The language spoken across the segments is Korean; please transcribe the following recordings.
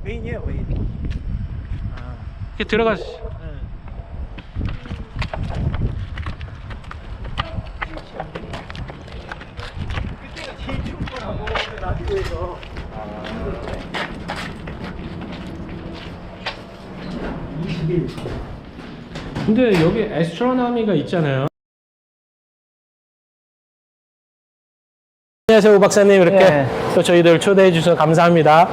웨인이에요, 웨인. 아, 이렇게 들어가. 네. 그때가 제일 충분하고 라디오에서. 아. 21. 근데 여기 애스트로노미가 있잖아요. 안녕하세요, 오 박사님. 이렇게 네. 또 저희들 초대해 주셔서 감사합니다.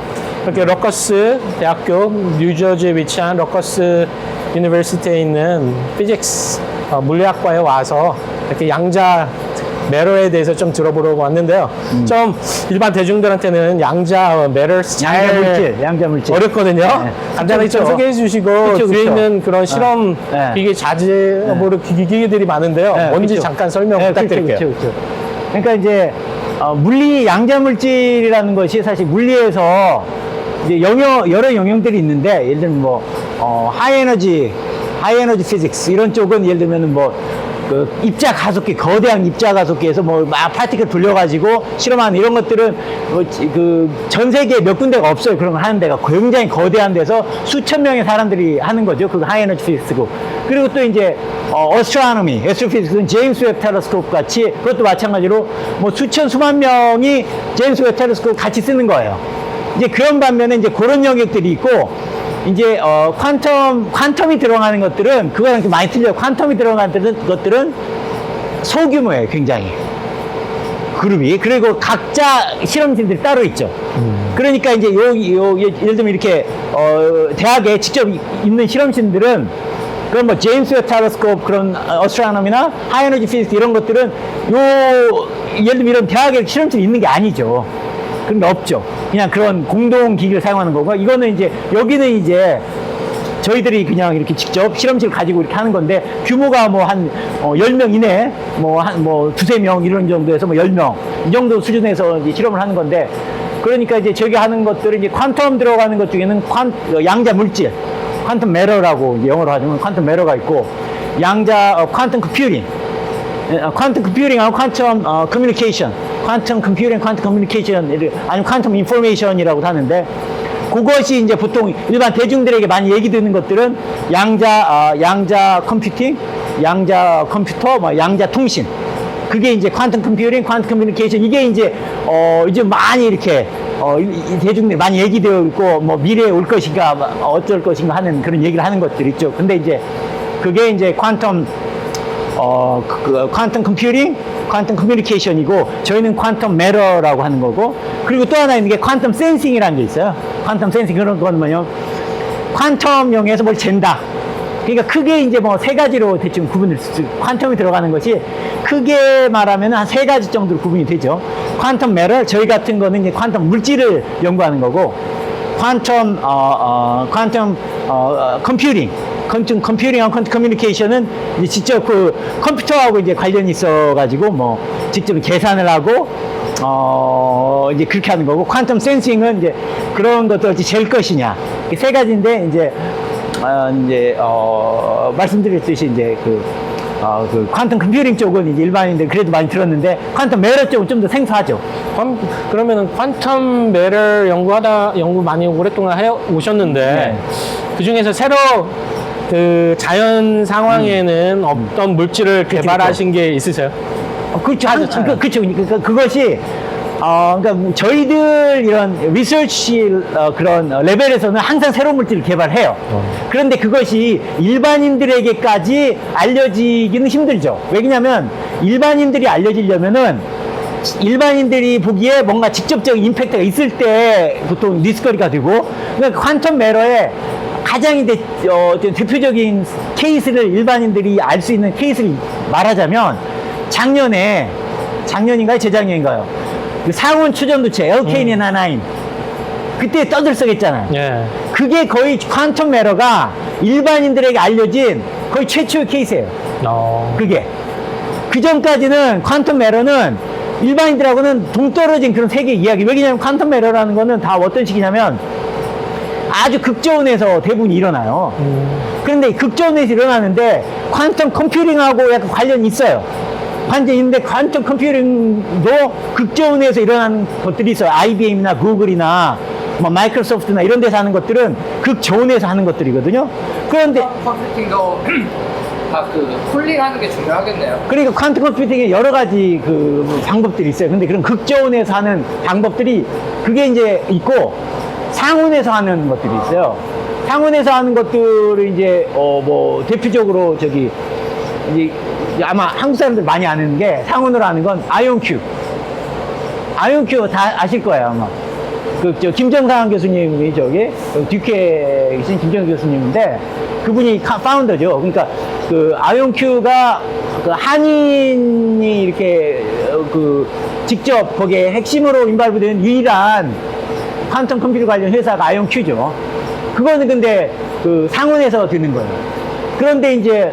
이렇게 러커스 대학교, 뉴저지에 위치한 러커스 유니버시티에 있는 피직스 물리학과에 와서 이렇게 양자 메러에 대해서 좀 들어보려고 왔는데요. 좀 일반 대중들한테는 양자 메러 잘 양자 물질. 어렵거든요. 네. 간단하게 좀 그쵸. 소개해 주시고 그쵸, 뒤에 그쵸. 있는 그런 실험 네. 기계 자재로 기기들이 많은데요. 네, 뭔지 그쵸. 잠깐 설명 네, 부탁드릴게요. 그쵸. 그러니까 이제 물리 양자 물질이라는 것이 사실 물리에서 이제 여러 영역들이 있는데, 예를 들면 뭐 하이에너지 피직스 이런 쪽은 예를 들면 뭐 그 입자 가속기, 거대한 입자 가속기에서 뭐 막 파티클 돌려가지고 실험하는 이런 것들은 뭐 그 전 세계에 몇 군데가 없어요. 그런 거 하는 데가 굉장히 거대한 데서 수천 명의 사람들이 하는 거죠. 그거 하이에너지 피직스고. 그리고 또 이제 어스트로노미, 에스트로피직스는 제임스 웹 텔레스코프 같이, 그것도 마찬가지로 뭐 수만 명이 제임스 웹 텔레스코프 같이 쓰는 거예요. 이제 그런 반면에 이제 그런 영역들이 있고, 이제 퀀텀이 들어가는 것들은 그거랑 좀 많이 틀려요. 퀀텀이 들어가는 것들은 소규모예요, 굉장히. 그룹이. 그리고 각자 실험실들이 따로 있죠. 그러니까 이제 예를 들면 이렇게 대학에 직접 있는 실험실들은 그런 뭐 제임스 웹 텔레스코프, 그런 어스트로노미나 하이에너지 피직스 이런 것들은 예를 들면 이런 대학에 실험실이 있는 게 아니죠. 그런 게 없죠. 그냥 그런 공동 기기를 사용하는 거고, 이거는 이제 여기는 이제 저희들이 그냥 이렇게 직접 실험실 가지고 이렇게 하는 건데, 규모가 뭐 한 10명 이내, 뭐 두세 명 이런 정도에서 뭐 10명 이 정도 수준에서 이제 실험을 하는 건데, 그러니까 이제 저기 하는 것들은 이제 퀀텀 들어가는 것 중에는 양자 물질, 퀀텀 메러라고 이제 영어로 하자면 퀀텀 메러가 있고, 양자 퀀텀 컴퓨팅, 퀀텀 컴퓨팅하고 퀀텀 커뮤니케이션, 퀀텀 컴퓨팅, 퀀텀 커뮤니케이션, 아니면 퀀텀 인포메이션이라고 하는데, 그것이 이제 보통 일반 대중들에게 많이 얘기 듣는 것들은 양자 컴퓨팅, 양자 컴퓨터, 뭐 양자 통신. 그게 이제 퀀텀 컴퓨팅, 퀀텀 커뮤니케이션, 이게 이제 이제 많이 이렇게 대중들이 많이 얘기되어 있고, 뭐 미래에 올 것인가 어쩔 것인가 하는 그런 얘기를 하는 것들이 있죠. 근데 이제 그게 이제 퀀텀 컴퓨팅, 퀀텀 커뮤니케이션이고, 저희는 퀀텀 메러라고 하는 거고, 그리고 또 하나 있는 게 퀀텀 센싱이라는 게 있어요. 퀀텀 센싱, 그런 건 뭐냐면 퀀텀용에서 뭘 잰다. 그러니까 크게 이제 뭐 세 가지로 대충 구분을 퀀텀이 들어가는 것이 크게 말하면 한 세 가지 정도로 구분이 되죠. 퀀텀 메러, 저희 같은 거는 이제 퀀텀 물질을 연구하는 거고, 퀀텀 컴퓨팅, 퀀텀 컴퓨팅하고 퀀텀 커뮤니케이션은 이제 직접 그 컴퓨터하고 이제 관련이 있어가지고 뭐 직접 계산을 하고 이제 그렇게 하는 거고, 퀀텀 센싱은 이제 그런 것들 어찌 잴 것이냐, 세 가지인데, 이제 말씀드렸듯이 이제 그 퀀텀 컴퓨팅 쪽은 이제 일반인들 그래도 많이 들었는데, 퀀텀 메러 쪽은 좀 더 생소하죠. 그러면은 퀀텀 메러 연구 많이 오랫동안 해 오셨는데, 네. 그 중에서 새로 그 자연 상황에는 어떤 물질을 개발하신 게 있으세요? 그렇죠. 그렇죠. 그러니까 그것이 그러니까 저희들 이런 리서치 그런 레벨에서는 항상 새로운 물질을 개발해요. 그런데 그것이 일반인들에게까지 알려지기는 힘들죠. 왜냐하면 일반인들이 알려지려면은 일반인들이 보기에 뭔가 직접적인 임팩트가 있을 때 보통 리스커리가 되고, 그러니까 퀀텀 메러의 가장 대표적인 케이스를 일반인들이 알 수 있는 케이스를 말하자면, 작년인가요? 재작년인가요? 그 상온 추전도체 LK99 그때 떠들썩했잖아요. 예. 그게 거의 퀀텀 메러가 일반인들에게 알려진 거의 최초의 케이스예요. 그게 그 전까지는 퀀텀 메러는 일반인들하고는 동떨어진 그런 세계 이야기. 왜냐하면 퀀텀 메러라는 거는 다 어떤 식이냐면 아주 극저온에서 대부분 일어나요. 그런데 극저온에서 일어나는데 퀀텀 컴퓨팅하고 약간 관련이 있어요. 관련이 있는데, 퀀텀 컴퓨팅도 극저온에서 일어나는 것들이 있어요. IBM이나 구글이나 뭐 마이크로소프트나 이런 데서 하는 것들은 극저온에서 하는 것들이거든요. 그런데 컴퓨팅도 다 그 쿨링하는 게 중요하겠네요. 그러니까 퀀텀 컴퓨팅에 여러 가지 그 방법들이 있어요. 근데 그런 극저온에서 하는 방법들이 그게 이제 있고 상온에서 하는 것들이 있어요. 상온에서 하는 것들을 이제 뭐 대표적으로 저기 이제 아마 한국 사람들 많이 아는 게 상온으로 하는 건 아이온큐. 아이온큐 다 아실 거예요 아마. 그 저 김정상 교수님이 저기 듀케 계신 김정상 교수님인데 그분이 파운더죠. 그러니까 그 아이온큐가 그 한인이 이렇게 그 직접 거기에 핵심으로 인발브된 유일한 퀀텀 컴퓨터 관련 회사가 아이온큐죠. 그거는 근데 그 상온에서 드는 거예요. 그런데 이제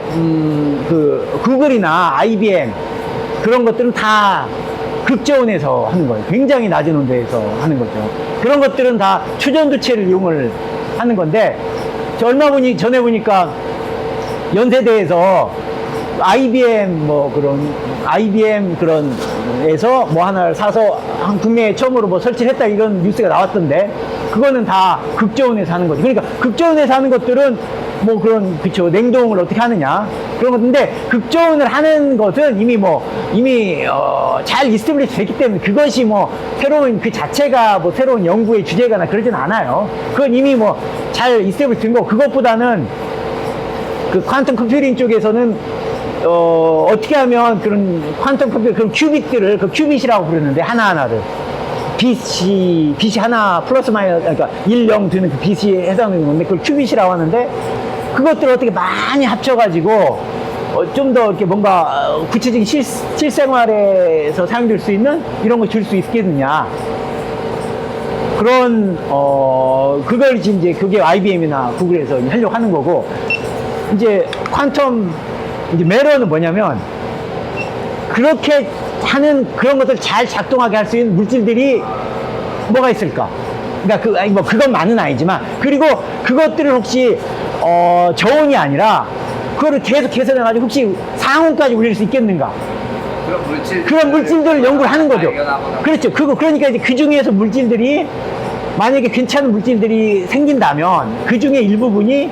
그 구글이나 IBM 그런 것들은 다 극저온에서 하는 거예요. 굉장히 낮은 온도에서 하는 거죠. 그런 것들은 다 초전도체를 이용을 하는 건데 저 얼마 전에 보니까 연세대에서 IBM 뭐 그런 IBM 그런 에서 뭐 하나를 사서 국내에 처음으로 뭐 설치를 했다 이런 뉴스가 나왔던데 그거는 다 극저온에서 하는 거죠. 그러니까 극저온에서 하는 것들은 뭐 그런 그쵸 냉동을 어떻게 하느냐 그런 건데 극저온을 하는 것은 이미 잘 이스태블리시 됐기 때문에 그것이 뭐 새로운 그 자체가 뭐 새로운 연구의 주제가나 그러진 않아요. 그건 이미 뭐 잘 이스태블리시 된 거고 그것보다는 그 퀀텀 컴퓨팅 쪽에서는 어떻게 하면 그런 퀀텀 컴퓨터 그런 큐빗들을 그 큐빗이라고 부르는데 하나하나를 빛이 하나 플러스 마이너스 그러니까 1, 0 드는 그 빛이 해당되는 건데 그걸 큐빗이라고 하는데 그것들을 어떻게 많이 합쳐가지고 좀 더 이렇게 뭔가 구체적인 실생활에서 사용될 수 있는 이런 거 줄 수 있겠느냐 그런 그걸 이제 그게 IBM이나 구글에서 하려고 하는 거고 이제 퀀텀 이제 메러는 뭐냐면 그렇게 하는 그런 것들 잘 작동하게 할 수 있는 물질들이 뭐가 있을까? 그러니까 뭐 그것만은 아니지만 그리고 그것들을 혹시 저온이 아니라 그거를 계속 개선해가지고 혹시 상온까지 올릴 수 있겠는가? 그런 물질들을 연구를 하는 거죠. 그렇죠. 그러니까 이제 그 중에서 물질들이 만약에 괜찮은 물질들이 생긴다면 그 중에 일부분이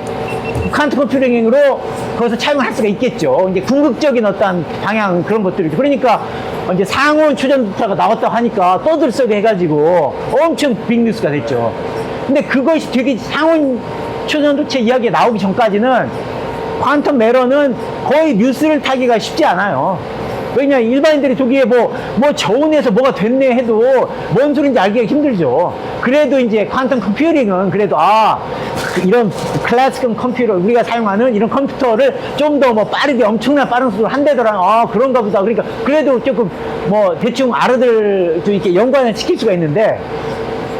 퀀텀 컴퓨팅으로 거기서 차용할 수가 있겠죠. 이제 궁극적인 어떤 방향 그런 것들이죠. 그러니까 이제 상온 초전도체가 나왔다고 하니까 떠들썩해 해가지고 엄청 빅뉴스가 됐죠. 근데 그것이 되게 상온 초전도체 이야기가 나오기 전까지는 퀀텀 메러는 거의 뉴스를 타기가 쉽지 않아요. 왜냐 일반인들이 저기에 뭐 저온에서 뭐가 됐네 해도 뭔 소리인지 알기가 힘들죠. 그래도 이제 퀀텀 컴퓨팅은 그래도 이런 클래식 컴퓨터 우리가 사용하는 이런 컴퓨터를 좀 더 뭐 빠르게 엄청난 빠른 속도로 한다더라 그런가 보다. 그러니까 그래도 조금 뭐 대충 알아들 좀 이렇게 연관을 시킬 수가 있는데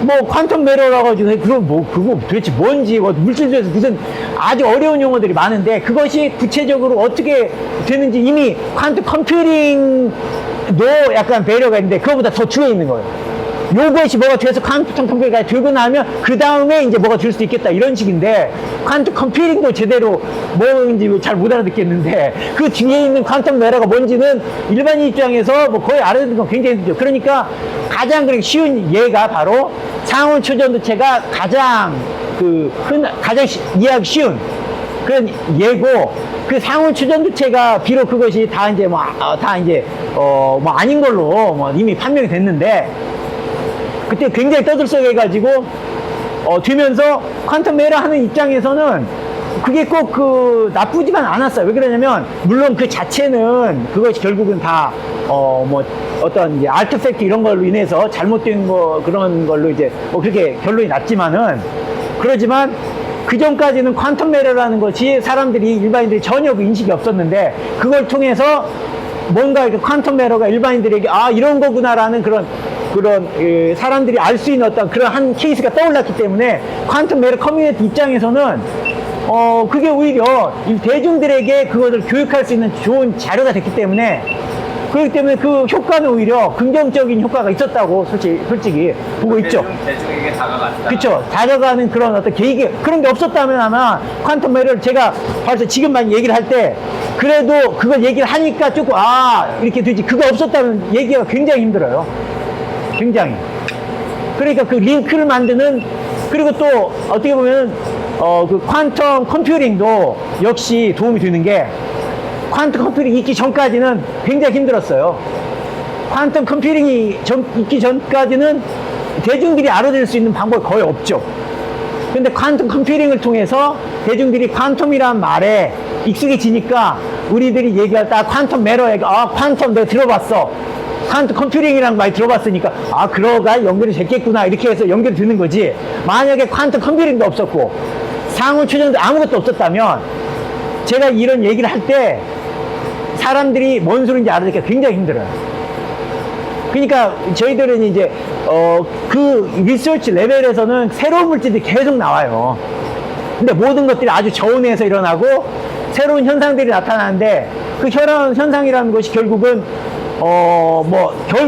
뭐 퀀텀 메러라 가지고 그럼 뭐 그거 도대체 뭔지 뭐 물질에서 무슨 아주 어려운 용어들이 많은데 그것이 구체적으로 어떻게 되는지 이미 퀀텀 컴퓨팅도 약간 배려가 있는데 그거보다 더 뒤에 있는 거예요. 요것이 뭐가 돼서 퀀텀 컴퓨팅가 되고 나면 그 다음에 이제 뭐가 될 수 있겠다 이런 식인데 퀀텀 컴퓨팅도 제대로 뭔지 잘 못 알아듣겠는데 그 뒤에 있는 퀀텀 메러가 뭔지는 일반인 입장에서 뭐 거의 알아듣는 건 굉장히 힘들죠. 그러니까 가장 쉬운 예가 바로 상온 초전도체가 가장 이해하기 쉬운 그런 예고 그 상온 초전도체가 비록 그것이 다 이제 뭐 아닌 걸로 뭐 이미 판명이 됐는데 그때 굉장히 떠들썩해가지고 되면서 퀀텀 메러 하는 입장에서는 그게 꼭 나쁘지만 않았어요. 왜 그러냐면 물론 그 자체는 그것이 결국은 다 뭐 어떤 이제 아르티팩트 이런 걸로 인해서 잘못된 거 그런 걸로 이제 뭐 그렇게 결론이 났지만은 그러지만 그 전까지는 퀀텀 메러라는 것이 일반인들이 전혀 그 인식이 없었는데 그걸 통해서 뭔가 이렇게 퀀텀 메러가 일반인들에게 이런 거구나라는 그런 사람들이 알 수 있는 어떤 그런 한 케이스가 떠올랐기 때문에 퀀텀 메러 커뮤니티 입장에서는 그게 오히려 대중들에게 그것을 교육할 수 있는 좋은 자료가 됐기 때문에 그렇기 때문에 그 효과는 오히려 긍정적인 효과가 있었다고 솔직히 보고 있죠. 대중에게 다가갔다. 그렇죠. 다가가는 그런 어떤 계획이 그런 게 없었다면 아마 퀀텀 메러를 제가 벌써 지금만 얘기를 할 때 그래도 그걸 얘기를 하니까 조금 이렇게 되지 그거 없었다면 얘기가 굉장히 힘들어요. 굉장히. 그러니까 그 링크를 만드는 그리고 또 어떻게 보면 그 퀀텀 컴퓨팅도 역시 도움이 되는 게 퀀텀 컴퓨팅이 있기 전까지는 굉장히 힘들었어요. 퀀텀 컴퓨팅이 있기 전까지는 대중들이 알아들을 수 있는 방법이 거의 없죠. 근데 퀀텀 컴퓨팅을 통해서 대중들이 퀀텀이란 말에 익숙해지니까 우리들이 얘기할 때 퀀텀 매러 얘기, 퀀텀 내가 들어봤어. 퀀텀 컴퓨팅이라는 말 들어봤으니까 그러가 연결이 됐겠구나 이렇게 해서 연결이 되는 거지. 만약에 퀀텀 컴퓨팅도 없었고 상호 추정도 아무것도 없었다면 제가 이런 얘기를 할 때 사람들이 뭔 소리인지 알아듣기가 굉장히 힘들어요. 그러니까 저희들은 이제 그 리서치 레벨에서는 새로운 물질들이 계속 나와요. 근데 모든 것들이 아주 저온에서 일어나고 새로운 현상들이 나타나는데 그 현상이라는 것이 결국은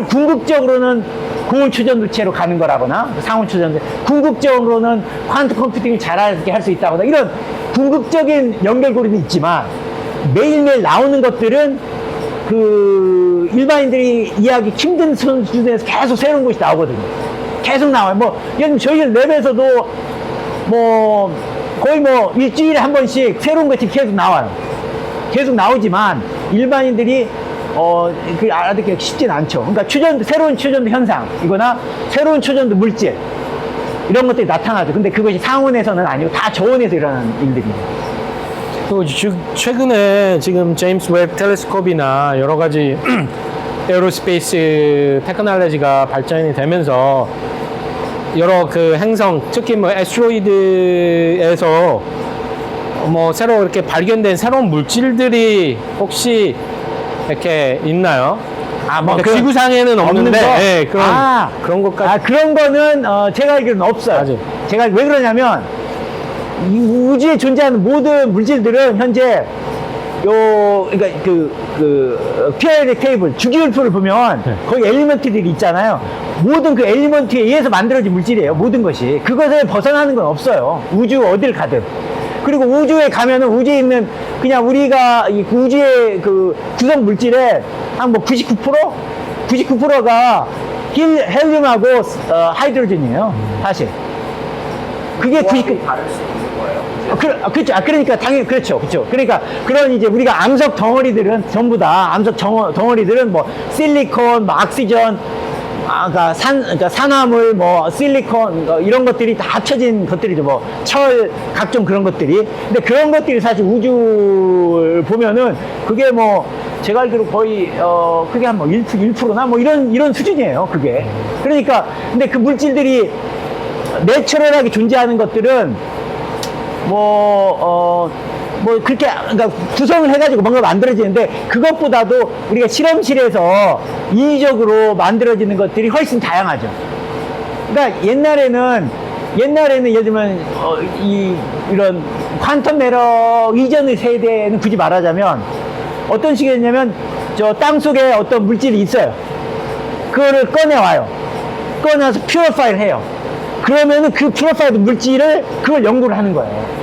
궁극적으로는 고온 추전도체로 가는 거라거나 상온 추전도체, 궁극적으로는 퀀텀 컴퓨팅을 잘하게 할 수 있다거나 이런 궁극적인 연결고리는 있지만 매일매일 나오는 것들은 그 일반인들이 이해하기 힘든 수준에서 계속 새로운 것이 나오거든요. 계속 나와요. 예를 들면 저희 랩에서도 거의 일주일에 한 번씩 새로운 것이 계속 나와요. 계속 나오지만 일반인들이 그 알아듣기가 쉽진 않죠. 그러니까 새로운 추전도 현상이거나 새로운 추전도 물질 이런 것들이 나타나죠. 근데 그것이 상온에서는 아니고 다 저온에서 일어나는 일들입니다. 그리고 최근에 지금 제임스 웹 텔레스콥이나 여러 가지 에어로스페이스 테크놀로지가 발전이 되면서 여러 그 행성, 특히 애스트로이드에서 새로 이렇게 발견된 새로운 물질들이 혹시 이렇게 있나요? 지구상에는 없는데, 네, 그런 것까지. 그런 거는, 제가 알기로는 없어요. 맞아요. 제가 왜 그러냐면, 이 우주에 존재하는 모든 물질들은 현재, 그러니까 피어리릭 테이블, 주기율표를 보면, 네. 거기 엘리먼트들이 있잖아요. 모든 그 엘리먼트에 의해서 만들어진 물질이에요. 모든 것이. 그것을 벗어나는 건 없어요. 우주 어딜 가든. 그리고 우주에 가면은 우주에 있는 그냥 우리가 이 우주의 그 구성 물질의 한 99%가 헬륨하고 하이드로젠이에요. 사실. 그게 99. 다를 수 있는 거예요. 그렇죠. 그러니까 당연히 그렇죠. 그러니까 그런 이제 우리가 암석 덩어리들은 전부 다 암석 덩어리들은 실리콘, 악시전, 그러니까 산화물, 실리콘, 이런 것들이 다 합쳐진 것들이죠. 철, 각종 그런 것들이. 근데 그런 것들이 사실 우주를 보면은, 그게 제가 알기로 거의, 그게 한 1%나 이런 수준이에요, 그게. 그러니까, 근데 그 물질들이 내추럴하게 존재하는 것들은, 그렇게, 그러니까 구성을 해가지고 뭔가 만들어지는데, 그것보다도 우리가 실험실에서 인위적으로 만들어지는 것들이 훨씬 다양하죠. 그러니까 옛날에는 예를 들면, 이런 퀀텀 매러 이전의 세대는 굳이 말하자면, 어떤 식이었냐면, 땅 속에 어떤 물질이 있어요. 그거를 꺼내와요. 꺼내와서 퓨어파이를 해요. 그러면은 그 퓨어파이드 물질을, 그걸 연구를 하는 거예요.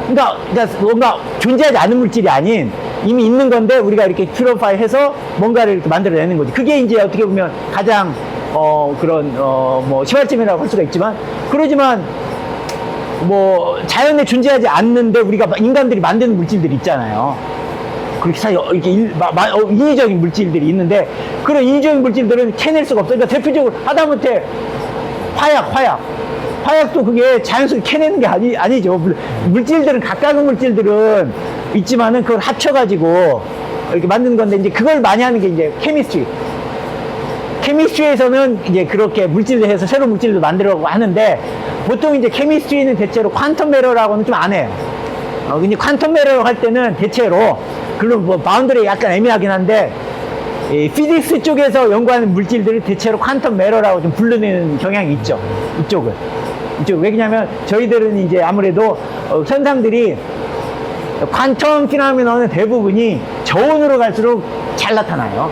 그러니까 뭔가 존재하지 않은 물질이 아닌 이미 있는 건데 우리가 이렇게 퓨어파이 해서 뭔가를 이렇게 만들어내는 거지. 그게 이제 어떻게 보면 가장 시발점이라고 할 수가 있지만, 그러지만 자연에 존재하지 않는데 우리가 인간들이 만드는 물질들이 있잖아요. 그렇게 이렇게 인위적인 물질들이 있는데, 그런 인위적인 물질들은 캐낼 수가 없어요. 그러니까 대표적으로 하다못해 화약도 그게 자연스럽게 캐내는 게 아니죠. 물질들은, 각각의 물질들은 있지만은 그걸 합쳐가지고 이렇게 만드는 건데, 이제 그걸 많이 하는 게 이제 케미스트리에서는 이제 그렇게 물질을 해서 새로운 물질도 만들려고 하는데, 보통 이제 케미스트리는 대체로 퀀텀 매러라고는 좀 안 해요. 근데 퀀텀 매러라고 할 때는 대체로, 물론 바운더리 약간 애매하긴 한데, 이 피직스 쪽에서 연구하는 물질들을 대체로 퀀텀 매러라고 좀 부르는 경향이 있죠. 이쪽은. 왜냐면 저희들은 이제 아무래도 현상들이 퀀텀 피노미넌은 대부분이 저온으로 갈수록 잘 나타나요.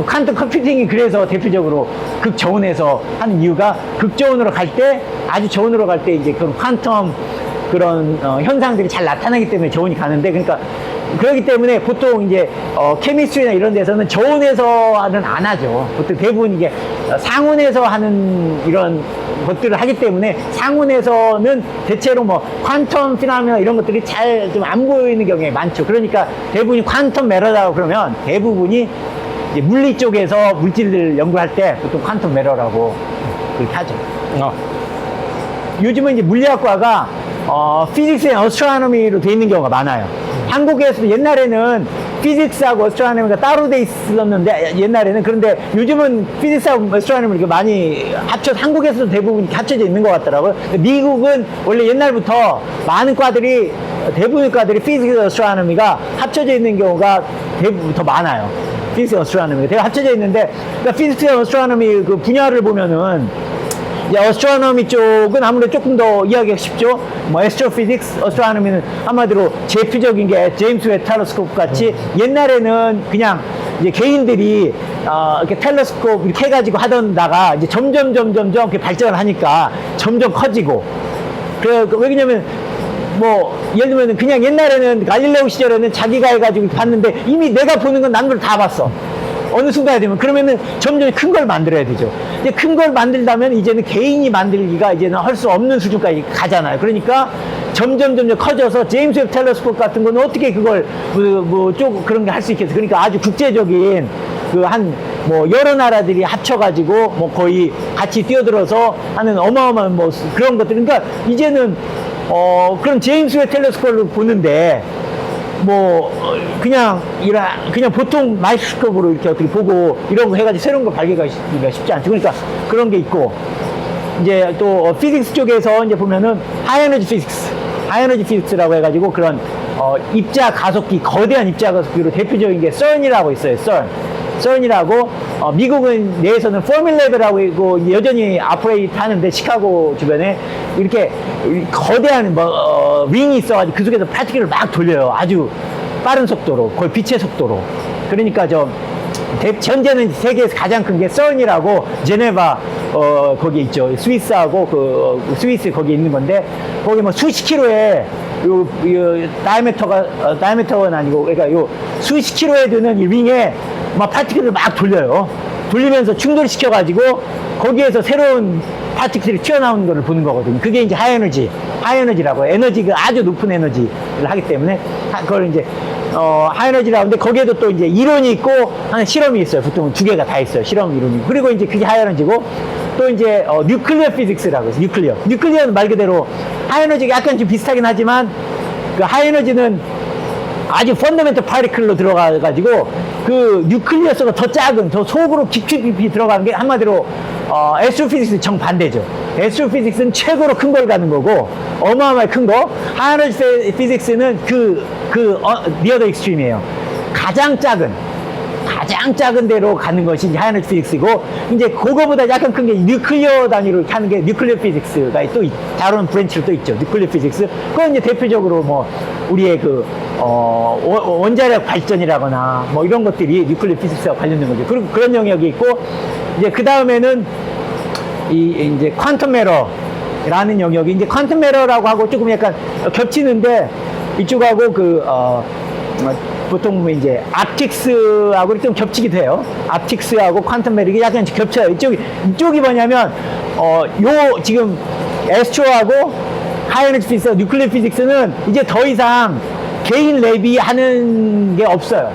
퀀텀 컴퓨팅이 그래서 대표적으로 극저온에서 하는 이유가, 극저온으로 갈 때, 아주 저온으로 갈 때 이제 그런 퀀텀 그런 현상들이 잘 나타나기 때문에 저온이 가는데, 그러니까 그렇기 때문에 보통 이제 케미스트리나 이런 데서는 저온에서는 안 하죠. 보통 대부분 이게 상온에서 하는 이런 것들을 하기 때문에 상온에서는 대체로 뭐 퀀텀 피나미나 이런 것들이 잘 좀 안 보이는 경우가 많죠. 그러니까 대부분이 퀀텀 메러라고 그러면 대부분이 이제 물리 쪽에서 물질을 연구할 때 보통 퀀텀 메러라고 그렇게 하죠. 요즘은 이제 물리학과가 피직스 앤 어스트로노미로 돼 있는 경우가 많아요. 한국에서도 옛날에는 피직스하고 어스트로노미가 따로 돼 있었는데 옛날에는, 그런데 요즘은 피직스하고 어스트로노미를 이렇게 많이 한국에서도 대부분 합쳐져 있는 것 같더라고요. 미국은 원래 옛날부터 많은 과들이, 대부분의 과들이 피직스 어스트로노미가 합쳐져 있는 경우가 대부분 더 많아요. 피직스 어스트로노미가 대부분 합쳐져 있는데, 그러니까 피직스 어스트로노미 그 분야를 보면은 이제 어스트로노미 쪽은 아무래도 조금 더 이해하기가 쉽죠. 뭐 에스트로피직스, 어스트로노미는 한마디로 대표적인 게 제임스 웹 텔레스코프 같이 옛날에는 그냥 이제 개인들이 이렇게 텔레스코프 이렇게 해가지고 하던다가 이제 점점 이렇게 발전을 하니까 점점 커지고. 왜냐면 뭐 예를 들면 그냥 옛날에는 갈릴레오 시절에는 자기가 해가지고 봤는데 이미 내가 보는 건 남들 다 봤어. 어느 순간에 되면 그러면은 점점 큰 걸 만들어야 되죠. 이제 큰 걸 만들다면 이제는 개인이 만들기가 이제는 할 수 없는 수준까지 가잖아요. 그러니까 점점 커져서 제임스 웹 텔레스코프 같은 거는 어떻게 그걸 좀 그런 게 할 수 있겠어요. 그러니까 아주 국제적인 그 뭐 여러 나라들이 합쳐가지고 뭐 거의 같이 뛰어들어서 하는 어마어마한 뭐 그런 것들. 그러니까 이제는 그런 제임스 웹 텔레스코프를 보는데 뭐 그냥 보통 마이크로스코프로 이렇게 어떻게 보고 이런 거 해가지고 새로운 거 발견하기가 쉽지 않죠. 그러니까 그런 게 있고, 이제 또 피직스 쪽에서 이제 보면은 하이에너지 피직스라고 해가지고 그런 입자 가속기, 거대한 입자 가속기로 대표적인 게 CERN이라고 있어요. CERN이라고 미국은 내에서는 포뮬레이브라고 있고 여전히 아프레이트 하는데 시카고 주변에 이렇게 거대한 윙이 있어가지고 그 속에서 파티클을 막 돌려요. 아주 빠른 속도로, 거의 빛의 속도로. 그러니까 현재는 세계에서 가장 큰 게 CERN이라고 제네바 거기 있죠. 스위스하고 스위스 거기 있는 건데, 거기 뭐 수십 킬로에 다이아미터가 아니고, 그러니까 수십 킬로에 드는 이 윙에 막 파티클을 막 돌려요. 돌리면서 충돌시켜가지고 거기에서 새로운 파티클이 튀어나오는 것을 보는 거거든요. 그게 이제 하이에너지라고, 에너지가 아주 높은 에너지를 하기 때문에 그걸 이제 하이에너지라고 하는데, 거기에도 또 이제 이론이 있고 하는 실험이 있어요. 보통 두 개가 다 있어요. 실험 이론이. 그리고 이제 그게 하이에너지고, 또 이제 뉴클리어 피직스라고 해서 뉴클리어는 말 그대로 하이에너지가 약간 좀 비슷하긴 하지만, 그 하이에너지는 아주 펀더멘털 파티클로 들어가가지고 그 뉴클리어스가 더 작은, 더 속으로 깊이 들어가는 게 한마디로 에스트로피직스 정반대죠. 에스트로피직스는 최고로 큰 걸 가는 거고, 어마어마하게 큰 거. 하이에너지 피직스는 the other extreme이에요. 가장 작은 데로 가는 것이 이제 하이에너지 피직스고, 이제 그거보다 약간 큰 게 뉴클리어 단위로 하는 게 뉴클리어 피직스가 또 다른 브랜치로 또 있죠. 뉴클리어 피직스. 그건 이제 대표적으로 뭐 우리의 원자력 발전이라거나 뭐 이런 것들이 뉴클리어 피직스와 관련된 거죠. 그리고 그런 영역이 있고, 이제 그 다음에는 이제 퀀텀 메러라는 영역이, 이제 퀀텀 메러라고 하고 조금 약간 겹치는데, 이쪽하고 보통 이제 압틱스하고 좀 겹치기도 해요. 압틱스하고 퀀텀 메러 이게 약간 겹쳐요. 이쪽이 뭐냐면 지금 에스트로하고 하이에너지 피직스, 뉴클리어 피직스는 이제 더 이상 개인 랩이 하는 게 없어요.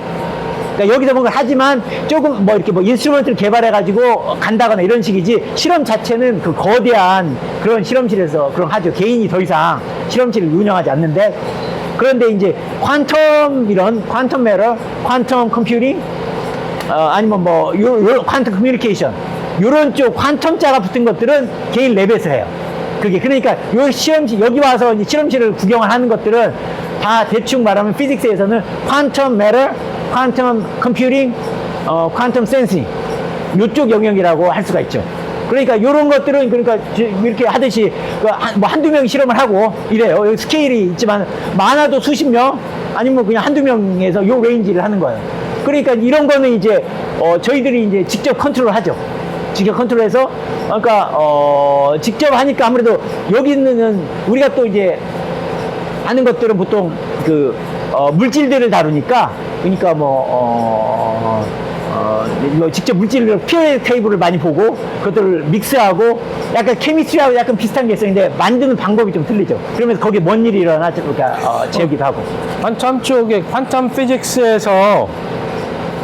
그러니까 여기서 뭔가 하지만 조금 이렇게 인스트루먼트를 개발해가지고 간다거나 이런 식이지, 실험 자체는 그 거대한 그런 실험실에서 하죠. 개인이 더 이상 실험실을 운영하지 않는데, 그런데 이제 퀀텀 메러, 퀀텀 컴퓨팅, 아니면 퀀텀 커뮤니케이션, 요런 쪽 퀀텀자가 붙은 것들은 개인 랩에서 해요. 그러니까 여기 와서 이제 실험실을 구경을 하는 것들은 다 대충 말하면 피직스에서는 퀀텀 메러, 퀀텀 컴퓨팅, 퀀텀 센싱, 요쪽 영역이라고 할 수가 있죠. 그러니까 요런 것들은 이렇게 하듯이 한두 명이 실험을 하고 이래요. 여기 스케일이 있지만 많아도 수십 명, 아니면 그냥 한두 명에서 요 레인지를 하는 거예요. 그러니까 이런 거는 이제 저희들이 이제 직접 컨트롤 하죠. 직접 컨트롤해서, 그러니까 직접 하니까 아무래도 여기 있는 우리가 또 이제 하는 것들은 보통 물질들을 다루니까, 그러니까 직접 물질을 피어의 테이블을 많이 보고 그것들을 믹스하고 약간 케미스트리하고 약간 비슷한 게 있어요. 근데 만드는 방법이 좀 틀리죠. 그러면서 거기에 뭔 일이 일어나지 재기도 하고. 퀀텀 쪽에 퀀텀 피직스에서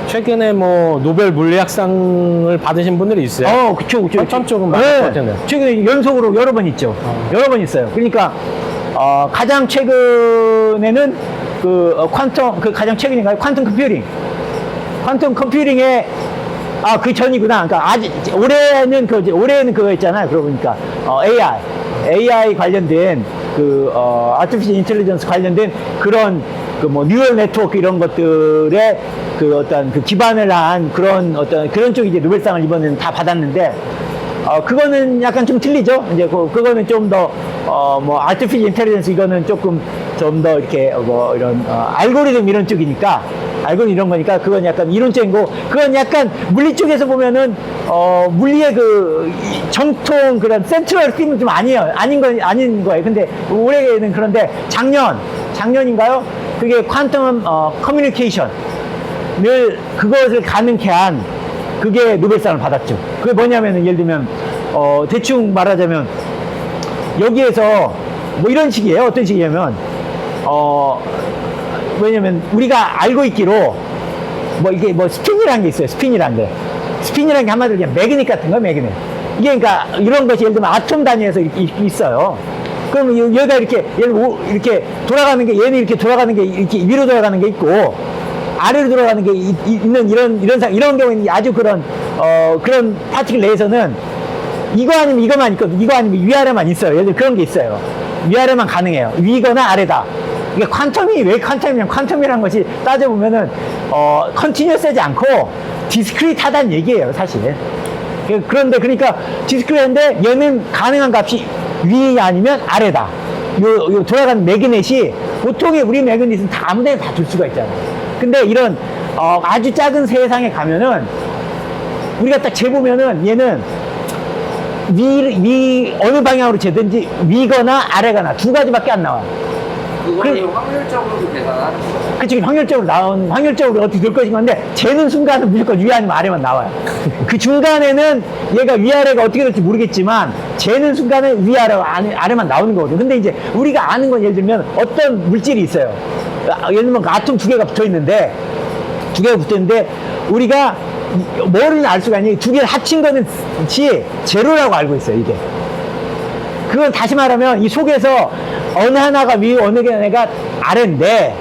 최근에 뭐 노벨 물리학상을 받으신 분들이 있어요. 그쵸. 퀀텀 쪽은 많을 것 같은데요. 최근에 연속으로 여러 번 있죠. 여러 번 있어요. 그러니까, 가장 최근에는 가장 최근인가요? 퀀텀 컴퓨팅. 퀀텀 컴퓨팅에, 그 전이구나. 그러니까 올해는 그거 있잖아요. 그러고 보니까, AI 관련된, artificial intelligence 관련된 그런, 뉴럴 네트워크 이런 것들의 기반을 한 그런 쪽이 이제 노벨상을 이번에는 다 받았는데, 그거는 약간 좀 틀리죠. 이제 그거는 좀 더, artificial intelligence 이거는 조금 좀 더 이렇게, 이런, 알고리즘 이런 쪽이니까, 알고리즘 이런 거니까, 그건 약간 이론적인 거, 그건 약간 물리 쪽에서 보면은, 물리의 정통 그런 센트럴 팀은 좀 아닌 거예요. 근데 올해는 그런데 작년인가요? 그게 퀀텀, 커뮤니케이션을, 그것을 가능케 한, 그게 노벨상을 받았죠. 그게 뭐냐면은, 예를 들면, 대충 말하자면, 여기에서, 뭐 이런 식이에요. 어떤 식이냐면, 왜냐면, 우리가 알고 있기로, 이게 스핀이라는 게 있어요. 스핀이라는 게 한마디로 그냥 매그넷 같은 거예요, 매그넷. 이게 그러니까, 이런 것이 예를 들면 아톰 단위에서 있어요. 그럼 얘가 이렇게 돌아가는 게, 얘는 이렇게 돌아가는 게, 이렇게 위로 돌아가는 게 있고, 아래로 돌아가는 게 있는 이런 경우에는 아주 그런 파티클 내에서는 이거 아니면 이거만 있거든. 이거 아니면 위아래만 있어요. 예를 들어 그런 게 있어요. 위아래만 가능해요. 위거나 아래다. 이게 퀀텀이 왜 퀀텀이냐면, 퀀텀이라는 것이 따져보면은, 컨티뉴어스하지 않고 디스크리트하다는 얘기예요, 사실. 그런데 그러니까 디스크리트한데 얘는 가능한 값이 위 아니면 아래다. 요 돌아가는 매그넷이 보통의 우리 매그넷은 다 아무 데나 다 둘 수가 있잖아요. 근데 이런 아주 작은 세상에 가면은 우리가 딱 재보면은 얘는 어느 방향으로 재든지 위거나 아래거나 두 가지밖에 안 나와요. 그거를 확률적으로 계산하는 거죠. 그치, 확률적으로 어떻게 될 것인 건데, 재는 순간은 무조건 위 아니면 아래만 나와요. 그 중간에는 얘가 위아래가 어떻게 될지 모르겠지만, 재는 순간은 아래만 나오는 거거든요. 근데 이제 우리가 아는 건 예를 들면 어떤 물질이 있어요. 예를 들면 아톰 두 개가 붙어 있는데, 우리가 뭐를 알 수가 있니? 두 개를 합친 거는 제로라고 알고 있어요, 이게. 그건 다시 말하면 이 속에서 어느 하나가 위, 어느 하나가 아래인데,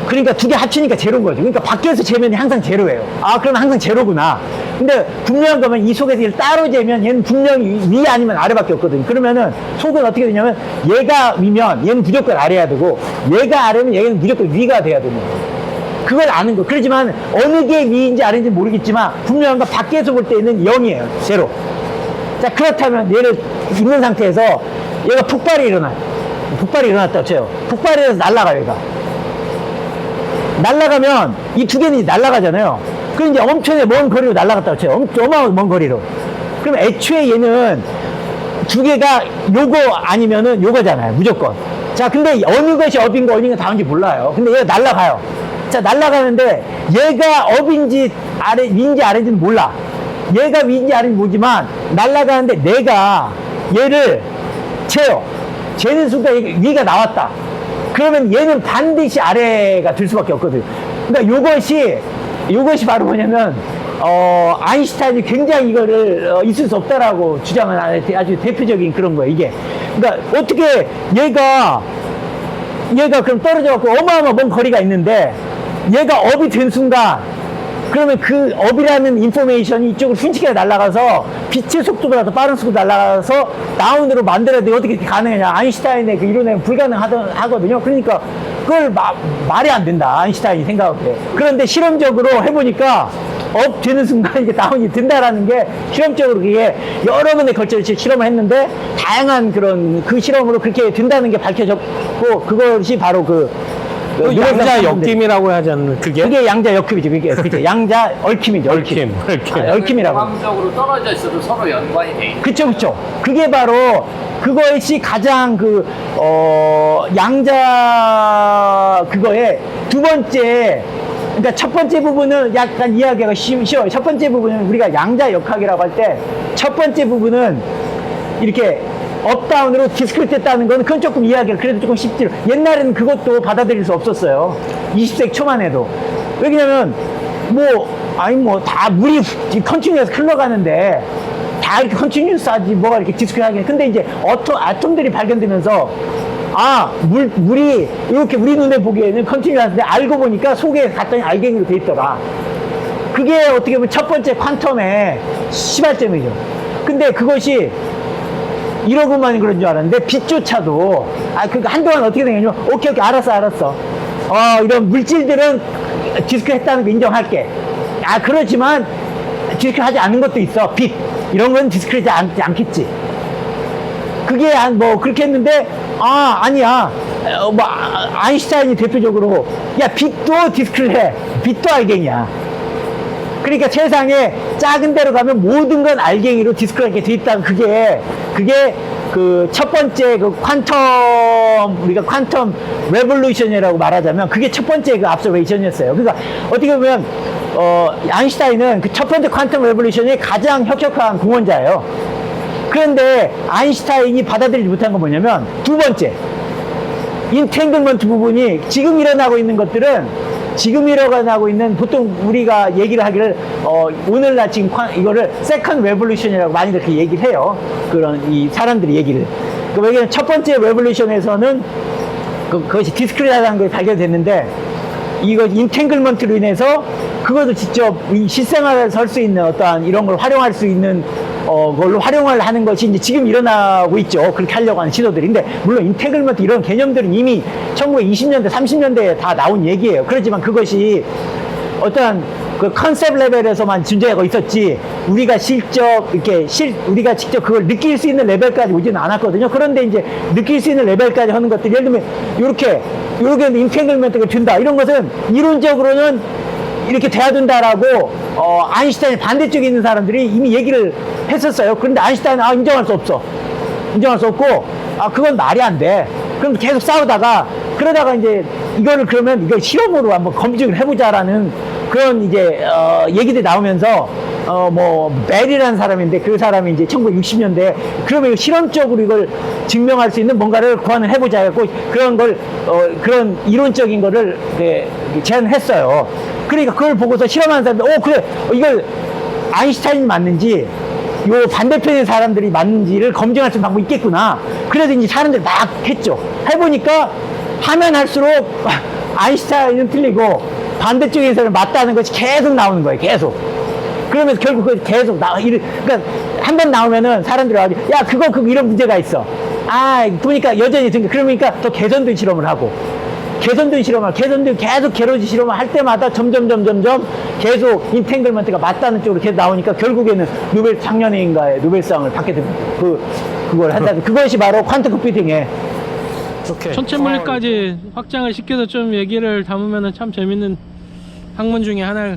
그러니까 두 개 합치니까 제로인 거죠. 그러니까 밖에서 재면 항상 제로예요. 그럼 항상 제로구나. 근데 분명한 거면 이 속에서 얘를 따로 재면 얘는 분명히 위 아니면 아래밖에 없거든요. 그러면은 속은 어떻게 되냐면, 얘가 위면 얘는 무조건 아래야 되고, 얘가 아래면 얘는 무조건 위가 돼야 되는 거예요. 그걸 아는 거. 그렇지만 어느 게 위인지 아래인지 모르겠지만 분명한 건 밖에서 볼 때는 0이에요. 제로. 자, 그렇다면 얘를 있는 상태에서 얘가 폭발이 일어났다고 쳐요. 폭발이 일어나서 날아가요, 얘가. 날아가면 이 두 개는 날아가잖아요. 그럼 이제 엄청나게 먼 거리로 날아갔다고 쳐요. 어마어마한 먼 거리로. 그럼 애초에 얘는 두 개가 요거 아니면은 요거잖아요. 무조건. 자, 근데 어느 것이 업인 거 어느 게 다운지 몰라요. 근데 얘가 날아가요. 자, 날아가는데 얘가 업인지 위인지 아래인지는 몰라. 얘가 위인지 아래인지 모르지만 날아가는데 내가 얘를 재요. 재는 순간 위가 나왔다. 그러면 얘는 반드시 아래가 될 수밖에 없거든요. 그러니까 요것이 바로 뭐냐면, 아인슈타인이 굉장히 이거를 있을 수 없다라고 주장한 아주 대표적인 그런 거예요, 이게. 그러니까 어떻게 얘가 그럼 떨어져갖고 어마어마한 먼 거리가 있는데, 얘가 업이 된 순간, 그러면 그 업이라는 인포메이션이 이쪽으로 순식간에 날아가서 빛의 속도보다 더 빠른 속도로 날아가서 다운으로 만들어야 돼. 어떻게 가능하냐. 아인슈타인의 그 이론에는 불가능하거든요. 그러니까 그걸 말이 안 된다. 아인슈타인이 생각할 때. 그런데 실험적으로 해보니까 업 되는 순간 이게 다운이 된다라는 게 실험적으로 그게 여러 번에 걸쳐서 실험을 했는데 다양한 그 실험으로 그렇게 된다는 게 밝혀졌고, 그것이 바로 그 양자 역김이라고 하지 않는 그게? 그게 양자 역힘이죠. 그게 그죠. 양자 얽힘이죠. 얽힘. 얽힘이라고. 광적으로 떨어져 있어도 서로 연관이 돼 있는. 그쵸, 그쵸. 그게 바로 그것이 가장 양자 그거의 두 번째, 그러니까 첫 번째 부분은 약간 이해하기가 쉬워요. 첫 번째 부분은 우리가 양자 역학이라고 할 때 첫 번째 부분은 이렇게 업다운으로 디스크리트했다는 거는 그건 조금 이해하기가 그래도 조금 쉽지. 옛날에는 그것도 받아들일 수 없었어요. 20세기 초만 해도. 왜냐면 다 물이 컨티뉴어서 흘러가는데 다 이렇게 컨티뉴어스 하지 뭐가 이렇게 디스크리트 하긴. 근데 이제 아톰들이 발견되면서 물이 이렇게 우리 눈에 보기에는 컨티뉴어스인데 알고 보니까 속에 갔더니 알갱이로 돼 있더라. 그게 어떻게 보면 첫 번째 퀀텀의 시발점이죠. 근데 그것이 이러고만 그런 줄 알았는데 빛조차도 그러니까 한동안 어떻게 되냐면 오케이 알았어 이런 물질들은 디스크리트 했다는 거 인정할게. 그렇지만 디스크리트 하지 않는 것도 있어. 빛 이런 건 디스크리트 하지 않겠지. 그게 그렇게 했는데 아니야. 아인슈타인이 대표적으로 빛도 디스크리트 해. 빛도 알갱이야. 그러니까 세상에 작은 데로 가면 모든 건 알갱이로 디스크리트하게 돼 있다는 그게 그 첫 번째 그 우리가 퀀텀 레볼루션이라고 말하자면 그게 첫 번째 그 압서베이션이었어요. 그러니까 어떻게 보면 아인슈타인은 그 첫 번째 퀀텀 레볼루션의 가장 혁혁한 공헌자예요. 그런데 아인슈타인이 받아들이지 못한 건 뭐냐면 두 번째 인탱글먼트 부분이 지금 일어나고 있는 것들은 보통 우리가 얘기를 하기를 오늘날 지금 이거를 세컨드 레볼루션이라고 많이 이렇게 얘기를 해요. 그런 이 사람들이 얘기를. 왜냐면 첫 번째 레볼루션에서는 그것이 디스크리트하다는 것이 발견됐는데 이거 인탱글먼트로 인해서 그것을 직접 실생활에서 할 수 있는 어떠한 이런 걸 활용할 수 있는 걸로 활용을 하는 것이 이제 지금 일어나고 있죠. 그렇게 하려고 하는 시도들이. 근데 물론 인테글먼트 이런 개념들은 이미 1920년대, 30년대에 다 나온 얘기예요. 그렇지만 그것이 어떠한 그 컨셉 레벨에서만 존재하고 있었지 우리가 우리가 직접 그걸 느낄 수 있는 레벨까지 오지는 않았거든요. 그런데 이제 느낄 수 있는 레벨까지 하는 것들이 예를 들면 요렇게 인테글먼트가 된다. 이런 것은 이론적으로는 이렇게 돼야 된다라고 아인슈타인 반대쪽에 있는 사람들이 이미 얘기를 했었어요. 그런데 아인슈타인은 인정할 수 없어. 인정할 수 없고 그건 말이 안 돼. 그럼 계속 싸우다가 그러다가 이제 그러면 이걸 실험으로 한번 검증을 해보자라는 그런 이제 얘기들이 나오면서 벨이라는 사람인데 그 사람이 이제 1960년대에 그러면 이거 실험적으로 이걸 증명할 수 있는 뭔가를 구안을 해보자 해갖고 그런 걸 그런 이론적인 거를 제안했어요. 그러니까 그걸 보고서 실험하는 사람들 그래 이걸 아인슈타인이 맞는지 요 반대편의 사람들이 맞는지를 검증할 수 있는 방법이 있겠구나. 그래서 이제 사람들이 막 했죠. 해보니까 하면 할수록 아인슈타인은 틀리고 반대쪽에 사람은 맞다는 것이 계속 나오는 거예요. 계속. 그러면서 결국 그 계속 그러니까 한 번 나오면은 사람들이 와가지고 그거 이런 문제가 있어. 보니까 여전히 그러니까 더 개선된 실험을 하고 계속 게러지 실험을 할 때마다 점점 계속 인탱글먼트가 맞다는 쪽으로 계속 나오니까 결국에는 작년에인가에 노벨상을 받게 됩니다. 그걸 한다는 그것이 바로 퀀텀 컴퓨팅의 천체물까지 확장을 시켜서 좀 얘기를 담으면 참 재밌는 학문 중에 하나